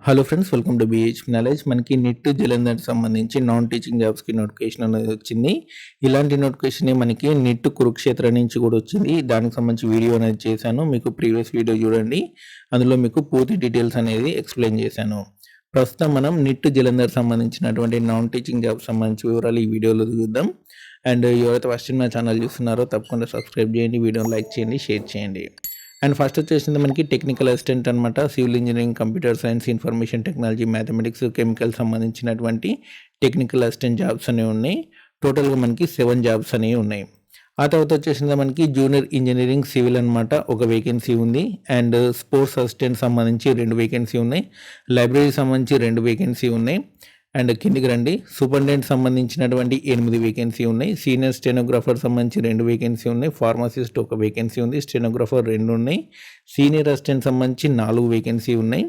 Hello friends, welcome to BH knowledge. మనకి NET Jalandhar సంబంధించి non teaching జాబ్స్కి నోటిఫికేషన్ అనేది వచ్చింది. ఇలాంటి నోటిఫికేషన్ మనకి నెట్ కురుక్షేత్ర నుంచి కూడా వచ్చింది. దానికి సంబంధించి వీడియో అనేది చేశాను, మీకు ప్రీవియస్ వీడియో చూడండి. అందులో మీకు పూర్తి డీటెయిల్స్ అనేది ఎక్స్ప్లెయిన్ చేశాను. ప్రస్తుతం మనం నెట్ జలంధర్ సంబంధించినటువంటి నాన్ టీచింగ్ జాబ్ సంబంధించి వివరాలు ఈ వీడియోలో చూద్దాం. అండ్ ఎవరైతే ఫస్ట్ నా ఛానల్ చూస్తున్నారో తప్పకుండా సబ్స్క్రైబ్ చేయండి, వీడియోని లైక్ చేయండి, షేర్ చేయండి. అండ్ ఫస్ట్ వచ్చేసింది మనకి టెక్నికల్ అసిస్టెంట్ అనమాట. Civil engineering, computer science, information technology, mathematics, chemical సంబంధించినటువంటి టెక్నికల్ అసిస్టెంట్ జాబ్స్ అనేవి ఉన్నాయి. టోటల్గా మనకి 7 జాబ్స్ అనేవి ఉన్నాయి. ఆ తర్వాత వచ్చేసింది మనకి జూనియర్ ఇంజనీరింగ్ సివిల్ అనమాట, ఒక వేకెన్సీ ఉంది. అండ్ స్పోర్ట్స్ అసిస్టెంట్ సంబంధించి 2 వేకెన్సీ ఉన్నాయి. లైబ్రరీ సంబంధించి 2 వేకెన్సీ ఉన్నాయి. అండ్ కిందికి రండి, సూపరింటెండెంట్ సంబంధించినటువంటి 8 వేకెన్సీ ఉన్నాయి. సీనియర్ స్టెనోగ్రాఫర్ సంబంధించి 2 వేకెన్సీ ఉన్నాయి. ఫార్మసిస్ట్ 1 వేకెన్సీ ఉంది. స్టెనోగ్రాఫర్ 2 ఉన్నాయి. సీనియర్ అసిస్టెంట్ సంబంధించి 4 వేకెన్సీ ఉన్నాయి.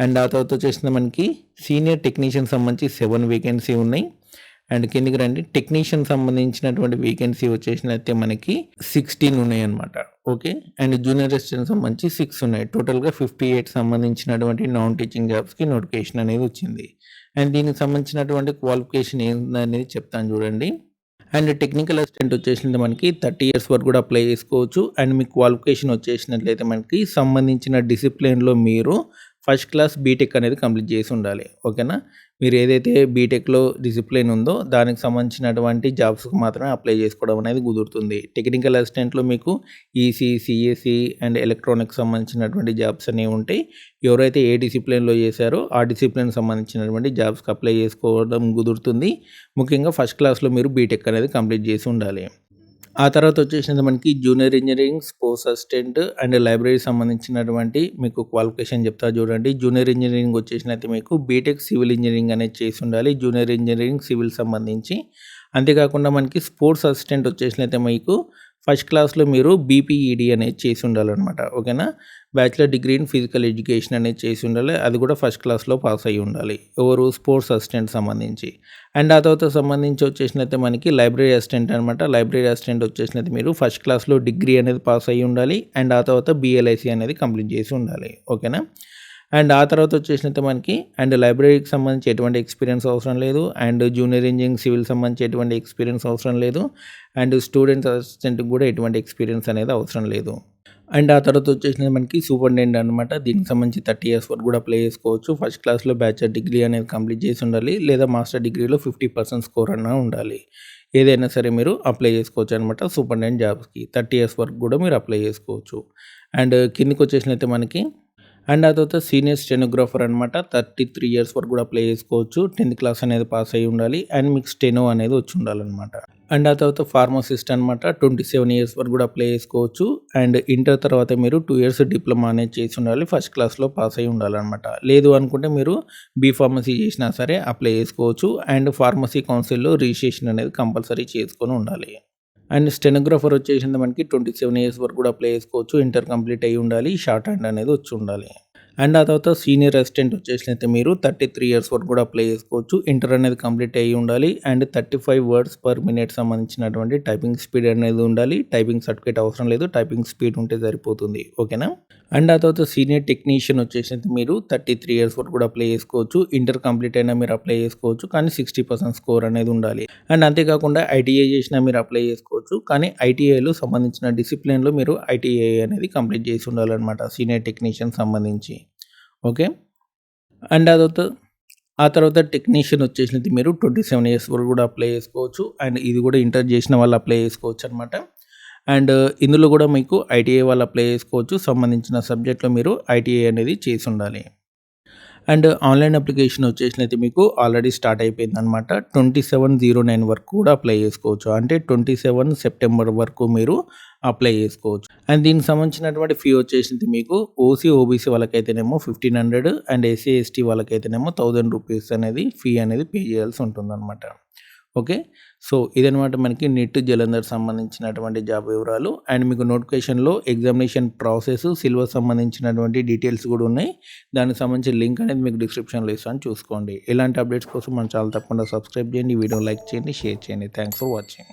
అండ్ ఆ తర్వాత వచ్చేసింది మనకి సీనియర్ టెక్నీషియన్ సంబంధించి 7 వేకెన్సీ ఉన్నాయి. అండ్ కిందికి రండి, టెక్నీషియన్ సంబంధించినటువంటి వేకెన్సీ వచ్చేసినైతే మనకి 16 ఉన్నాయి అనమాట. ఓకే. అండ్ జూనియర్ అసిస్టెంట్ సంబంధించి 6 ఉన్నాయి. టోటల్గా 58 సంబంధించినటువంటి నాన్ టీచింగ్ జాబ్స్కి నోటిఫికేషన్ అనేది వచ్చింది. అండ్ దీనికి సంబంధించినటువంటి క్వాలిఫికేషన్ ఏందనేది చెప్తాను చూడండి. అండ్ టెక్నికల్ అసిస్టెంట్ వచ్చేసింది మనకి 30 ఇయర్స్ వరకు కూడా అప్లై చేసుకోవచ్చు. అండ్ మీ క్వాలిఫికేషన్ వచ్చేసినట్లయితే మనకి సంబంధించిన డిసిప్లిన్లో మీరు ఫస్ట్ క్లాస్ బీటెక్ అనేది కంప్లీట్ చేసి ఉండాలి. ఓకేనా. మీరు ఏదైతే బీటెక్లో డిసిప్లిన్ ఉందో దానికి సంబంధించినటువంటి జాబ్స్కి మాత్రమే అప్లై చేసుకోవడం అనేది కుదురుతుంది. టెక్నికల్ అసిస్టెంట్లో మీకు ఈసీ, సిఎస్సి అండ్ ఎలక్ట్రానిక్స్ సంబంధించినటువంటి జాబ్స్ అనేవి ఉంటాయి. ఎవరైతే ఏ డిసిప్లిన్లో చేశారో ఆ డిసిప్లిన్ సంబంధించినటువంటి జాబ్స్కి అప్లై చేసుకోవడం కుదురుతుంది. ముఖ్యంగా ఫస్ట్ క్లాస్లో మీరు బీటెక్ అనేది కంప్లీట్ చేసి ఉండాలి. ఆ తర్వాత వచ్చేసింది మనకి junior engineering, sports assistant and library సంబంధించినటువంటి మీకు క్వాలిఫికేషన్ చెప్తా చూడండి. జూనియర్ ఇంజనీరింగ్ వచ్చేసినైతే మీకు బీటెక్ సివిల్ ఇంజనీరింగ్ అనేది చేసి ఉండాలి, జూనియర్ ఇంజనీరింగ్ సివిల్ సంబంధించి. అంతేకాకుండా మనకి స్పోర్ట్స్ అసిస్టెంట్ వచ్చేసినైతే మీకు ఫస్ట్ క్లాస్లో మీరు బీపీఈడి అనేది చేసి ఉండాలన్నమాట. ఓకేనా. Bachelor degree in physical education అనేది చేసి ఉండాలి, అది కూడా ఫస్ట్ క్లాస్లో పాస్ అయ్యి ఉండాలి. ఎవరు? స్పోర్ట్స్ అసిస్టెంట్ సంబంధించి. అండ్ ఆ తర్వాత సంబంధించి వచ్చేసినైతే మనకి లైబ్రరీ అసిస్టెంట్ అనమాట. లైబ్రరీ అసిస్టెంట్ వచ్చేసినైతే మీరు ఫస్ట్ క్లాస్లో డిగ్రీ అనేది పాస్ అయ్యి ఉండాలి. అండ్ ఆ తర్వాత బిఎల్ఐసి అనేది కంప్లీట్ చేసి ఉండాలి. ఓకేనా. అండ్ ఆ తర్వాత వచ్చేసినైతే మనకి అండ్ లైబ్రరీకి సంబంధించి ఎటువంటి ఎక్స్పీరియన్స్ అవసరం లేదు. అండ్ జూనియర్ ఇంజనీరింగ్ సివిల్ సంబంధించి ఎటువంటి ఎక్స్పీరియన్స్ అవసరం లేదు. అండ్ స్టూడెంట్స్ అసిస్టెంట్కి కూడా ఎటువంటి ఎక్స్పీరియన్స్ అనేది అవసరం లేదు. అండ్ ఆ తర్వాత వచ్చేసినది మనకి సూపరింటెండెంట్ అనమాట. దీనికి సంబంధించి 30 ఇయర్స్ వరకు కూడా అప్లై చేసుకోవచ్చు. ఫస్ట్ క్లాస్లో బ్యాచిలర్ డిగ్రీ అనేది కంప్లీట్ చేసి ఉండాలి, లేదా మాస్టర్ డిగ్రీలో 50% స్కోర్ అన్నా ఉండాలి. ఏదైనా సరే మీరు అప్లై చేసుకోవచ్చు అనమాట. సూపరింటెండెంట్ జాబ్స్కి 30 ఇయర్స్ వరకు కూడా మీరు అప్లై చేసుకోవచ్చు. అండ్ కిందికి వచ్చేసినైతే మనకి అండ్ ఆ తర్వాత సీనియర్ స్టెనోగ్రాఫర్ అనమాట. 33 ఇయర్స్ వరకు కూడా అప్లై చేసుకోవచ్చు. 10th క్లాస్ అనేది పాస్ అయ్యి ఉండాలి. అండ్ మీకు స్టెనో అనేది వచ్చి ఉండాలన్నమాట. అండ్ ఆ తర్వాత ఫార్మసిస్ట్ అనమాట. 27 ఇయర్స్ వరకు కూడా అప్లై చేసుకోవచ్చు. అండ్ ఇంటర్ తర్వాత మీరు 2 ఇయర్స్ డిప్లొమా అనేది చేసి ఉండాలి, ఫస్ట్ క్లాస్లో పాస్ అయ్యి ఉండాలన్నమాట. లేదు అనుకుంటే మీరు బీఫార్మసీ చేసినా సరే అప్లై చేసుకోవచ్చు. అండ్ ఫార్మసీ కౌన్సిల్లో రిజిస్ట్రేషన్ అనేది కంపల్సరీ చేసుకొని ఉండాలి. అండ్ స్టెనోగ్రాఫర్ వచ్చేసింది మనకి 27 ఇయర్స్ వరకు కూడా అప్లై చేసుకోవచ్చు. ఇంటర్ కంప్లీట్ అయ్యి ఉండాలి, షార్ట్ హ్యాండ్ అనేది వచ్చి ఉండాలి. అండ్ ఆ తర్వాత సీనియర్ అసిస్టెంట్ వచ్చేసినైతే మీరు 33 ఇయర్స్ వరకు కూడా అప్లై చేసుకోవచ్చు. ఇంటర్ అనేది కంప్లీట్ అయ్యి ఉండాలి. అండ్ 35 వర్డ్స్ పర్ మినిట్ సంబంధించినటువంటి టైపింగ్ స్పీడ్ అనేది ఉండాలి. టైపింగ్ సర్టిఫికేట్ అవసరం లేదు, టైపింగ్ స్పీడ్ ఉంటే సరిపోతుంది. ఓకేనా. అండ్ ఆ తర్వాత సీనియర్ టెక్నీషియన్ వచ్చేసినైతే మీరు 33 ఇయర్స్ వరకు కూడా అప్లై చేసుకోవచ్చు. ఇంటర్ కంప్లీట్ అయినా మీరు అప్లై చేసుకోవచ్చు, కానీ 60% స్కోర్ అనేది ఉండాలి. అండ్ అంతేకాకుండా ఐటీఐ చేసినా మీరు అప్లై చేసుకోవచ్చు, కానీ ఐటీఐలో సంబంధించిన డిసిప్లిన్లో మీరు ఐటీఐ అనేది కంప్లీట్ చేసి ఉండాలన్నమాట, సీనియర్ టెక్నీషియన్ సంబంధించి. ఓకే. అండ్ ఆ తర్వాత టెక్నీషియన్ వచ్చేసినది మీరు 27 ఇయర్స్ వరకు కూడా అప్లై చేసుకోవచ్చు. అండ్ ఇది కూడా ఇంటర్ చేసిన వాళ్ళు అప్లై చేసుకోవచ్చు అనమాట. అండ్ ఇందులో కూడా మీకు ఐటీఐ వాళ్ళు అప్లై చేసుకోవచ్చు. సంబంధించిన సబ్జెక్ట్లో మీరు ఐటీఐ అనేది చేసి ఉండాలి. అండ్ ఆన్లైన్ అప్లికేషన్ వచ్చేసినైతే మీకు ఆల్రెడీ స్టార్ట్ అయిపోయిందనమాట. 27/09 వరకు కూడా అప్లై చేసుకోవచ్చు. అంటే 27 సెప్టెంబర్ వరకు మీరు అప్లై చేసుకోవచ్చు. అండ్ దీనికి సంబంధించినటువంటి ఫీ వచ్చేసింది మీకు ఓసీ, ఓబీసీ వాళ్ళకైతేనేమో 1500 అండ్ ఎస్సీ, ఎస్టీ వాళ్ళకైతేనేమో 1000 రూపీస్ అనేది ఫీ అనేది పే చేయాల్సి ఉంటుందన్నమాట. ఓకే. సో ఇదనమాట మనకి నెట్ జలంధర్ సంబంధించినటువంటి జాబ్ వివరాలు. అండ్ మీకు నోటిఫికేషన్లో ఎగ్జామినేషన్ ప్రాసెస్, సిలబస్ సంబంధించినటువంటి డీటెయిల్స్ కూడా ఉన్నాయి. దానికి సంబంధించిన లింక్ అనేది మీకు డిస్క్రిప్షన్లో ఇస్తాను, చూసుకోండి. ఇలాంటి అప్డేట్స్ కోసం మన ఛానల్ తప్పకుండా సబ్స్క్రైబ్ చేయండి, వీడియో లైక్ చేయండి, షేర్ చేయండి. Thanks for watching.